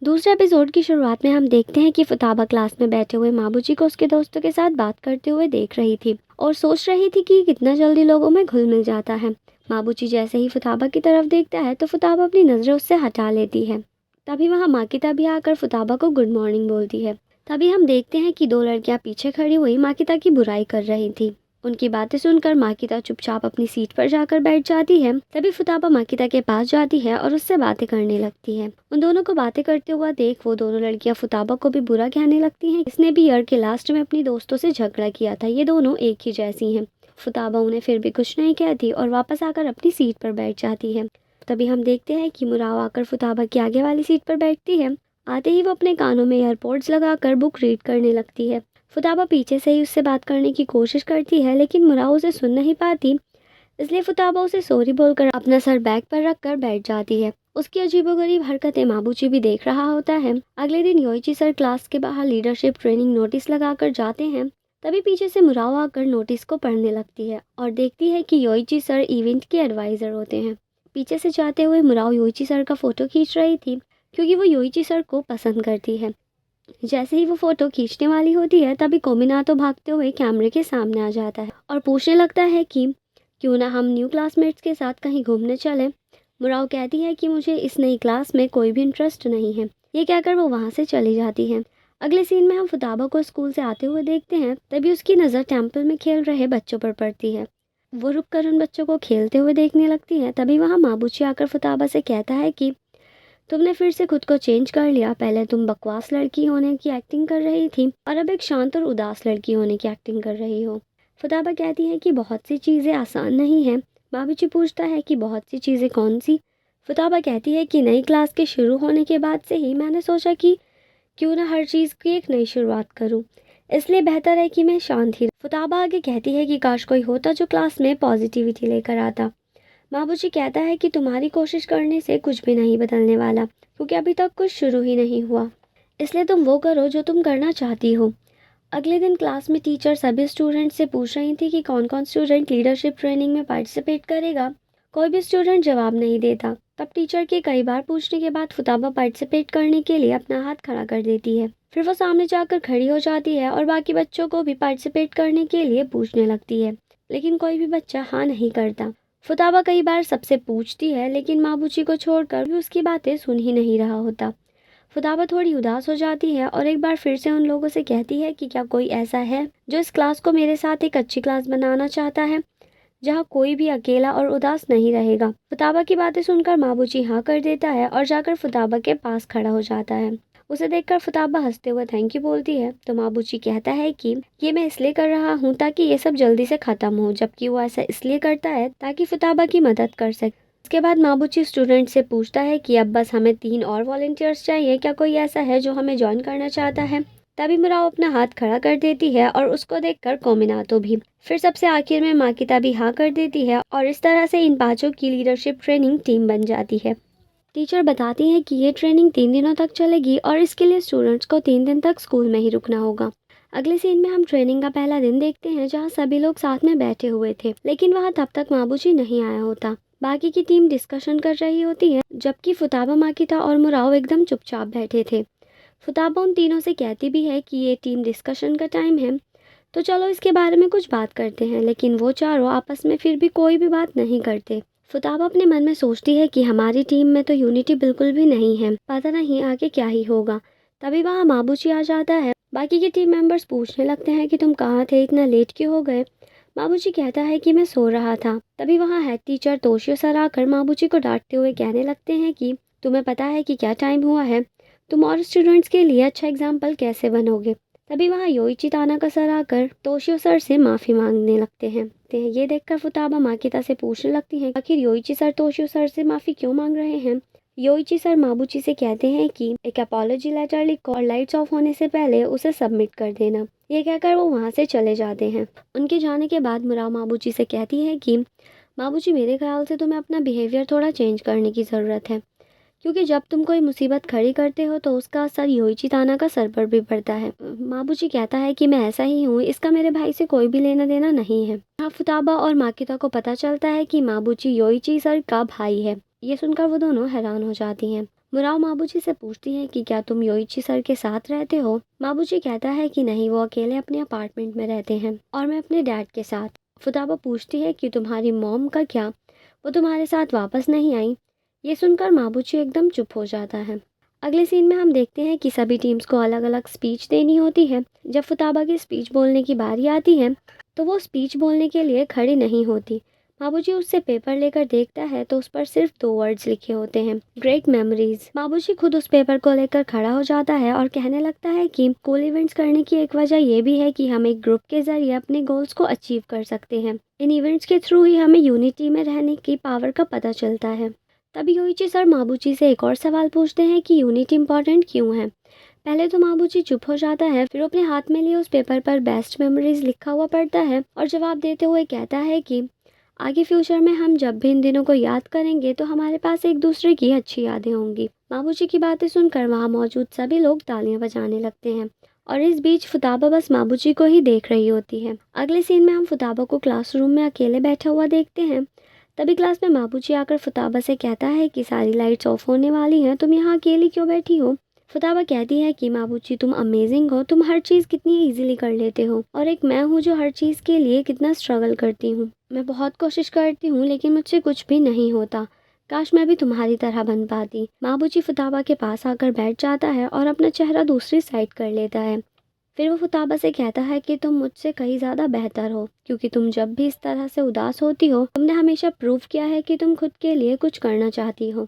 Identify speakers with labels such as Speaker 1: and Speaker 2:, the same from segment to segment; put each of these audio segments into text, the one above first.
Speaker 1: दूसरे एपिसोड की शुरुआत में हम देखते हैं कि फुताबा क्लास में बैठे हुए माबूजी को उसके दोस्तों के साथ बात करते हुए देख रही थी और सोच रही थी कि कितना जल्दी लोगों में घुल मिल जाता है। माबूजी जैसे ही फुताबा की तरफ देखता है तो फुताबा अपनी नज़रें उससे हटा लेती है। तभी वहाँ माकिता भी आकर फुताबा को गुड मॉर्निंग बोलती है। तभी हम देखते हैं कि दो लड़कियां पीछे खड़ी हुई माकिता की बुराई कर रही थी। उनकी बातें सुनकर माकिता चुपचाप अपनी सीट पर जाकर बैठ जाती है। तभी फुताबा माकिता के पास जाती है और उससे बातें करने लगती है। उन दोनों को बातें करते हुआ देख वो दोनों लड़कियां फुताबा को भी बुरा कहने लगती हैं। इसने भी ईयर के लास्ट में अपनी दोस्तों से झगड़ा किया था, ये दोनों एक ही जैसी हैं। फुताबा उन्हें फिर भी कुछ नहीं कहती और वापस आकर अपनी सीट पर बैठ जाती है। तभी हम देखते हैं कि मुराव आकर फुताबा की आगे वाली सीट पर बैठती है। आते ही वो अपने कानों में ईयरपोड्स लगाकर बुक रीड करने लगती है। फुताबा पीछे से ही उससे बात करने की कोशिश करती है लेकिन मुराव उसे सुन नहीं पाती, इसलिए फुताबा उसे सॉरी बोलकर अपना सर बैग पर रखकर बैठ जाती है। उसकी अजीबोगरीब हरकतें माबूजी भी देख रहा होता है। अगले दिन योइची सर क्लास के बाहर लीडरशिप ट्रेनिंग नोटिस लगाकर जाते हैं। तभी पीछे से मुराव आकर नोटिस को पढ़ने लगती है और देखती है कि योइची सर इवेंट के एडवाइजर होते हैं। पीछे से जाते हुए मुराव योइची सर का फोटो खींच रही थी क्योंकि वो योइची सर को पसंद करती है। जैसे ही वो फोटो खींचने वाली होती है तभी कोमिनातो भागते हुए कैमरे के सामने आ जाता है और पूछने लगता है कि क्यों ना हम न्यू क्लासमेट्स के साथ कहीं घूमने चलें। मुराव कहती है कि मुझे इस नई क्लास में कोई भी इंटरेस्ट नहीं है। ये कहकर वो वहाँ से चली जाती है। अगले सीन में हम फुताबा को स्कूल से आते हुए देखते हैं। तभी उसकी नज़र टेम्पल में खेल रहे बच्चों पर पड़ती है। वो रुककर उन बच्चों को खेलते हुए देखने लगती है। तभी वहाँ माबूची आकर फुताबा से कहता है कि तुमने फिर से खुद को चेंज कर लिया। पहले तुम बकवास लड़की होने की एक्टिंग कर रही थी और अब एक शांत और उदास लड़की होने की एक्टिंग कर रही हो। फुताबा कहती है कि बहुत सी चीज़ें आसान नहीं हैं। बाबूजी पूछता है कि बहुत सी चीज़ें कौन सी। फुताबा कहती है कि नई क्लास के शुरू होने के बाद से ही मैंने सोचा कि क्यों ना हर चीज़ की एक नई शुरुआत करूं, इसलिए बेहतर है कि मैं शांत ही। फुताबा आगे कहती है कि काश कोई होता जो क्लास में पॉजिटिविटी लेकर आता। बाबूजी कहता है कि तुम्हारी कोशिश करने से कुछ भी नहीं बदलने वाला क्योंकि अभी तक कुछ शुरू ही नहीं हुआ, इसलिए तुम वो करो जो तुम करना चाहती हो। अगले दिन क्लास में टीचर सभी स्टूडेंट से पूछ रही थी कि कौन कौन स्टूडेंट लीडरशिप ट्रेनिंग में पार्टिसिपेट करेगा। कोई भी स्टूडेंट जवाब नहीं देता। तब टीचर के कई बार पूछने के बाद फुताबा पार्टिसिपेट करने के लिए अपना हाथ खड़ा कर देती है। फिर वो सामने जाकर खड़ी हो जाती है और बाकी बच्चों को भी पार्टिसिपेट करने के लिए पूछने लगती है, लेकिन कोई भी बच्चा हाँ नहीं करता। फुताबा कई बार सबसे पूछती है लेकिन माबूची को छोड़कर भी उसकी बातें सुन ही नहीं रहा होता। फुताबा थोड़ी उदास हो जाती है और एक बार फिर से उन लोगों से कहती है कि क्या कोई ऐसा है जो इस क्लास को मेरे साथ एक अच्छी क्लास बनाना चाहता है जहाँ कोई भी अकेला और उदास नहीं रहेगा। फुताबा की बातें सुनकर माबूची हाँ कर देता है और जाकर फुताबा के पास खड़ा हो जाता है। उसे देखकर फुताबा हंसते हुए थैंक यू बोलती है तो माबूची कहता है कि ये मैं इसलिए कर रहा हूँ ताकि ये सब जल्दी से ख़त्म हो, जबकि वो ऐसा इसलिए करता है ताकि फुताबा की मदद कर सके। इसके बाद माबूची स्टूडेंट से पूछता है कि अब बस हमें 3 और वॉलंटियर्स चाहिए, क्या कोई ऐसा है जो हमें ज्वाइन करना चाहता है। तभी मुराव अपना हाथ खड़ा कर देती है और उसको देखकर कोमिनातो भी। फिर सबसे आखिर में माकिता भी हाँ कर देती है और इस तरह से इन पांचों की लीडरशिप ट्रेनिंग टीम बन जाती है। टीचर बताती है कि ये ट्रेनिंग 3 दिनों तक चलेगी और इसके लिए स्टूडेंट्स को 3 दिन तक स्कूल में ही रुकना होगा। अगले सीन में हम ट्रेनिंग का पहला दिन देखते हैं जहाँ सभी लोग साथ में बैठे हुए थे, लेकिन वहाँ तब तक माबूजी नहीं आया होता। बाकी की टीम डिस्कशन कर रही होती है जबकि फुताबा, माकिता और मुराव एकदम चुपचाप बैठे थे। फुताबा उन तीनों से कहती भी है कि ये टीम डिस्कशन का टाइम है तो चलो इसके बारे में कुछ बात करते हैं, लेकिन वो चारों आपस में फिर भी कोई भी बात नहीं करते। फुताबा अपने मन में सोचती है कि हमारी टीम में तो यूनिटी बिल्कुल भी नहीं है, पता नहीं आगे क्या ही होगा। तभी वहाँ माबूची आ जाता है। बाकी के टीम मेंबर्स पूछने लगते हैं कि तुम कहाँ थे, इतना लेट क्यों हो गए। माबूची कहता है कि मैं सो रहा था। तभी वहाँ हेड टीचर तोशियो सर आकर माबूची को डांटते हुए कहने लगते हैं कि तुम्हें पता है कि क्या टाइम हुआ है, तुम और स्टूडेंट्स के लिए अच्छा एग्जाम्पल कैसे बनोगे। तभी वहाँ योइची तानाका सर आकर तोशियो सर से माफ़ी मांगने लगते हैं। ये देखकर फुताबा माकिता से पूछने लगती हैं आखिर योइची सर तोशियो सर से माफ़ी क्यों मांग रहे हैं। योइची सर माबूची से कहते हैं कि एक अपॉलॉजी लेटर लिख और लाइट्स ऑफ होने से पहले उसे सबमिट कर देना। ये कहकर वो वहाँ से चले जाते हैं। उनके जाने के बाद मुराव माबूची से कहती है कि माबूजी, मेरे ख्याल से तुम्हें अपना बिहेवियर थोड़ा चेंज करने की ज़रूरत है, क्योंकि जब तुम कोई मुसीबत खड़ी करते हो तो उसका असर योइची तानाका सर पर भी पड़ता है। माबूजी कहता है कि मैं ऐसा ही हूँ, इसका मेरे भाई से कोई भी लेना देना नहीं है। यहाँ फुताबा और माकिता को पता चलता है कि माबूजी योइची सर का भाई है। ये सुनकर वो दोनों हैरान हो जाती हैं। मुराव माबूजी से पूछती है कि क्या तुम योइची सर के साथ रहते हो। माबूजी कहता है कि नहीं, वो अकेले अपने अपार्टमेंट में रहते हैं और मैं अपने डैड के साथ। फुताबा पूछती है कि तुम्हारी मॉम का क्या, वो तुम्हारे साथ वापस नहीं आई। ये सुनकर माबूजी एकदम चुप हो जाता है। अगले सीन में हम देखते हैं कि सभी टीम्स को अलग अलग स्पीच देनी होती है। जब फुताबा की स्पीच बोलने की बारी आती है तो वो स्पीच बोलने के लिए खड़ी नहीं होती। माबूजी उससे पेपर लेकर देखता है तो उस पर सिर्फ 2 वर्ड्स लिखे होते हैं, ग्रेट मेमोरीज। माबूजी खुद उस पेपर को लेकर खड़ा हो जाता है और कहने लगता है कि कूल इवेंट्स करने की एक वजह ये भी है कि हम एक ग्रुप के जरिए अपने गोल्स को अचीव कर सकते हैं। इन इवेंट्स के थ्रू ही हमें यूनिटी में रहने की पावर का पता चलता है। तभी योइची सर माबूजी से एक और सवाल पूछते हैं कि यूनिटी इम्पॉर्टेंट क्यों है। पहले तो माबूजी चुप हो जाता है, फिर अपने हाथ में लिए उस पेपर पर बेस्ट मेमोरीज लिखा हुआ पढ़ता है और जवाब देते हुए कहता है कि आगे फ्यूचर में हम जब भी इन दिनों को याद करेंगे तो हमारे पास एक दूसरे की अच्छी यादें होंगी। माबूजी की बातें सुनकर वहाँ मौजूद सभी लोग तालियां बजाने लगते हैं और इस बीच फुताबा बस माबूजी को ही देख रही होती है। अगले सीन में हम फुताबा को क्लासरूम में अकेले बैठा हुआ देखते हैं। तभी क्लास में माबूजी आकर फुताबा से कहता है कि सारी लाइट्स ऑफ होने वाली हैं, तुम यहाँ अकेली क्यों बैठी हो। फुताबा कहती है कि माबूजी तुम अमेजिंग हो, तुम हर चीज़ कितनी इजीली कर लेते हो और एक मैं हूँ जो हर चीज़ के लिए कितना स्ट्रगल करती हूँ। मैं बहुत कोशिश करती हूँ लेकिन मुझसे कुछ भी नहीं होता। काश मैं भी तुम्हारी तरह बन पाती। माबूजी फुताबा के पास आकर बैठ जाता है और अपना चेहरा दूसरी साइड कर लेता है। फिर वो फुताबा से कहता है कि तुम मुझसे कहीं ज़्यादा बेहतर हो, क्योंकि तुम जब भी इस तरह से उदास होती हो तुमने हमेशा प्रूव किया है कि तुम खुद के लिए कुछ करना चाहती हो।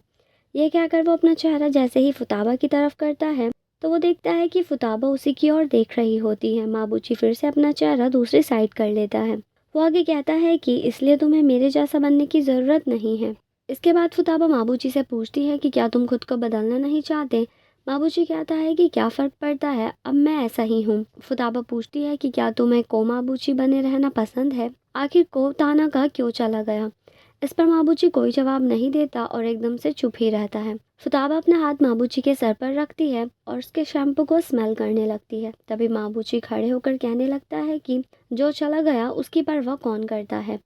Speaker 1: ये कहकर वो अपना चेहरा जैसे ही फुताबा की तरफ करता है तो वो देखता है कि फुताबा उसी की ओर देख रही होती है। माबूजी फिर से अपना चेहरा दूसरी साइड कर लेता है। वो आगे कहता है कि इसलिए तुम्हें मेरे जैसा बनने की ज़रूरत नहीं है। इसके बाद फुताबा माबूजी से पूछती है कि क्या तुम खुद को बदलना नहीं चाहते। माबूजी कहता है कि क्या फ़र्क पड़ता है, अब मैं ऐसा ही हूँ। फुताबा पूछती है कि क्या तुम्हें को माबूजी बने रहना पसंद है, आखिर को ताना का क्यों चला गया। इस पर माबूजी कोई जवाब नहीं देता और एकदम से चुप ही रहता है। फुताबा अपना हाथ माबूजी के सर पर रखती है और उसके शैम्पू को स्मेल करने लगती है। तभी माबूजी खड़े होकर कहने लगता है कि जो चला गया उसकी परवाह कौन करता है।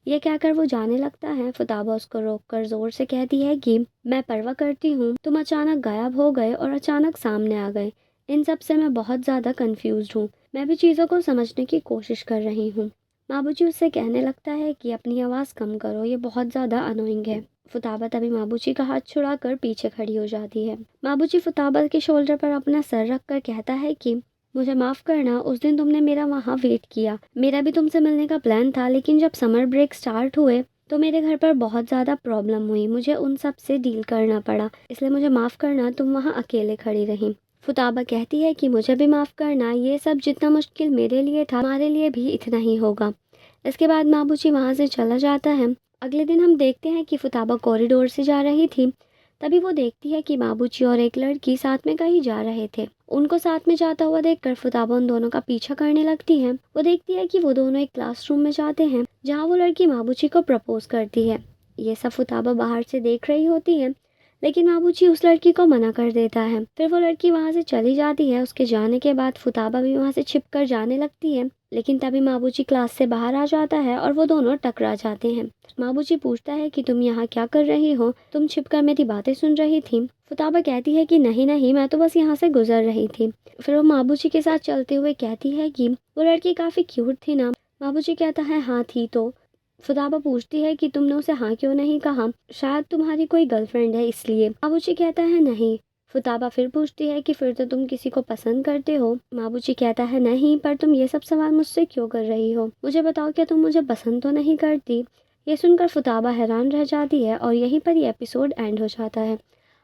Speaker 1: ये कहकर वो जाने लगता है। फुताबा उसको रोककर जोर से कहती है कि मैं परवाह करती हूँ, तुम अचानक गायब हो गए और अचानक सामने आ गए। इन सब से मैं बहुत ज़्यादा कंफ्यूज्ड हूँ। मैं भी चीज़ों को समझने की कोशिश कर रही हूँ। माबूजी उससे कहने लगता है कि अपनी आवाज़ कम करो, ये बहुत ज़्यादा अनोइंग है। फुताबा तभी माबूजी का हाथ छुड़ाकर पीछे खड़ी हो जाती है। माबूजी फुताबा के शोल्डर पर अपना सर रख कर कहता है कि मुझे माफ़ करना, उस दिन तुमने मेरा वहाँ वेट किया। मेरा भी तुमसे मिलने का प्लान था, लेकिन जब समर ब्रेक स्टार्ट हुए तो मेरे घर पर बहुत ज़्यादा प्रॉब्लम हुई, मुझे उन सब से डील करना पड़ा, इसलिए मुझे माफ़ करना, तुम वहाँ अकेले खड़ी रही। फुताबा कहती है कि मुझे भी माफ़ करना, ये सब जितना मुश्किल मेरे लिए था हमारे लिए भी इतना ही होगा। इसके बाद माबूजी वहाँ से चला जाता है। अगले दिन हम देखते हैं कि फुताबा कॉरिडोर से जा रही थी। तभी वो देखती है कि माबूजी और एक लड़की साथ में कहीं जा रहे थे। उनको साथ में जाता हुआ देखकर फुताबा उन दोनों का पीछा करने लगती है। वो देखती है कि वो दोनों एक क्लासरूम में जाते हैं जहाँ वो लड़की माबूजी को प्रपोज करती है। ये सब फुताबा बाहर से देख रही होती है, लेकिन माबूजी उस लड़की को मना कर देता है। फिर वो लड़की वहाँ से चली जाती है। उसके जाने के बाद फुताबा भी वहाँ से छिपकर जाने लगती है, लेकिन तभी माबूजी क्लास से बाहर आ जाता है और वो दोनों टकरा जाते हैं। माबूजी पूछता है कि तुम यहाँ क्या कर रही हो, तुम छिपकर मेरी बातें सुन रही थी। फुताबा कहती है कि नहीं नहीं, मैं तो बस यहाँ से गुजर रही थी। फिर वो माबूजी के साथ चलते हुए कहती है कि वो लड़की काफ़ी क्यूट थी ना। माबूजी कहता है हाँ थी तो। फुताबा पूछती है कि तुमने उसे हाँ क्यों नहीं कहा, शायद तुम्हारी कोई गर्लफ्रेंड है इसलिए। माबूजी कहता है नहीं। फुताबा फिर पूछती है कि फिर तो तुम किसी को पसंद करते हो। माबूजी कहता है नहीं, पर तुम ये सब सवाल मुझसे क्यों कर रही हो, मुझे बताओ क्या तुम मुझे पसंद तो नहीं करती। ये सुनकर फुताबा हैरान रह जाती है और यहीं पर ये एपिसोड एंड हो जाता है।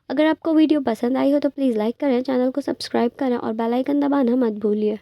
Speaker 1: अगर आपको वीडियो पसंद आई हो तो प्लीज़ लाइक करें, चैनल को सब्सक्राइब करें और बेल आइकन दबाना मत भूलिए।